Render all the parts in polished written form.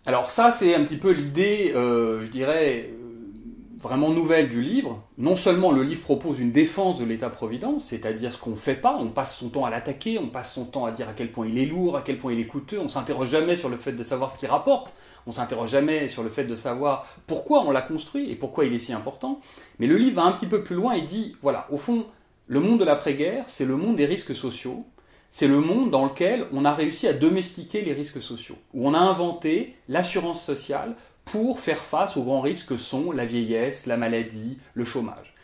Alors ça, c'est un petit peu l'idée, je dirais, vraiment nouvelle du livre. Non seulement le livre propose une défense de l'État-providence, c'est-à-dire ce qu'on ne fait pas, on passe son temps à l'attaquer, on passe son temps à dire à quel point il est lourd, à quel point il est coûteux, on ne s'interroge jamais sur le fait de savoir ce qu'il rapporte, on ne s'interroge jamais sur le fait de savoir pourquoi on l'a construit et pourquoi il est si important. Mais le livre va un petit peu plus loin et dit, voilà, au fond, le monde de l'après-guerre, c'est le monde des risques sociaux. C'est le monde dans lequel on a réussi à domestiquer les risques sociaux, où on a inventé l'assurance sociale pour faire face aux grands risques que sont la vieillesse, la maladie, le chômage.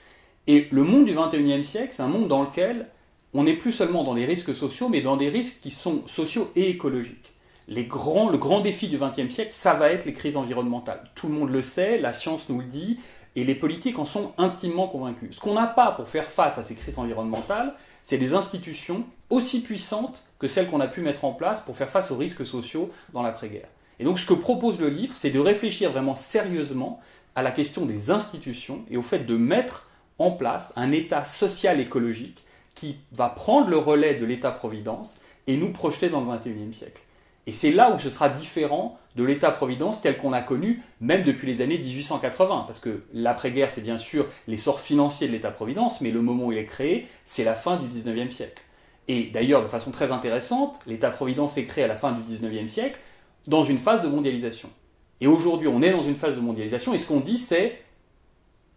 Et le monde du XXIe siècle, c'est un monde dans lequel on n'est plus seulement dans les risques sociaux, mais dans des risques qui sont sociaux et écologiques. Le grand défi du XXe siècle, ça va être les crises environnementales. Tout le monde le sait, la science nous le dit, et les politiques en sont intimement convaincus. Ce qu'on n'a pas pour faire face à ces crises environnementales, c'est des institutions aussi puissantes que celles qu'on a pu mettre en place pour faire face aux risques sociaux dans l'après-guerre. Et donc ce que propose le livre, c'est de réfléchir vraiment sérieusement à la question des institutions et au fait de mettre en place un État social écologique qui va prendre le relais de l'État-providence et nous projeter dans le XXIe siècle. Et c'est là où ce sera différent de l'État-providence tel qu'on a connu même depuis les années 1880. Parce que l'après-guerre, c'est bien sûr l'essor financier de l'État-providence, mais le moment où il est créé, c'est la fin du XIXe siècle. Et d'ailleurs, de façon très intéressante, l'État-providence est créé à la fin du XIXe siècle dans une phase de mondialisation. Et aujourd'hui, on est dans une phase de mondialisation, et ce qu'on dit, c'est,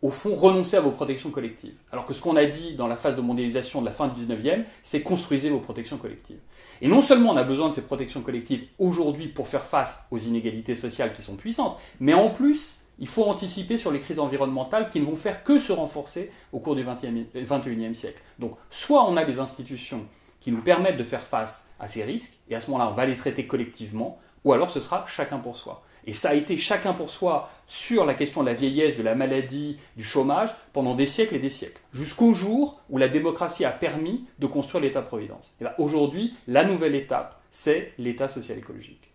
au fond, renoncer à vos protections collectives. Alors que ce qu'on a dit dans la phase de mondialisation de la fin du 19e, c'est construisez vos protections collectives. Et non seulement on a besoin de ces protections collectives aujourd'hui pour faire face aux inégalités sociales qui sont puissantes, mais en plus, il faut anticiper sur les crises environnementales qui ne vont faire que se renforcer au cours du 21e siècle. Donc, soit on a des institutions qui nous permettent de faire face à ces risques, et à ce moment-là, on va les traiter collectivement, ou alors ce sera chacun pour soi. Et ça a été chacun pour soi sur la question de la vieillesse, de la maladie, du chômage, pendant des siècles et des siècles. Jusqu'au jour où la démocratie a permis de construire l'État-providence. Et bien aujourd'hui, la nouvelle étape, c'est l'État social écologique.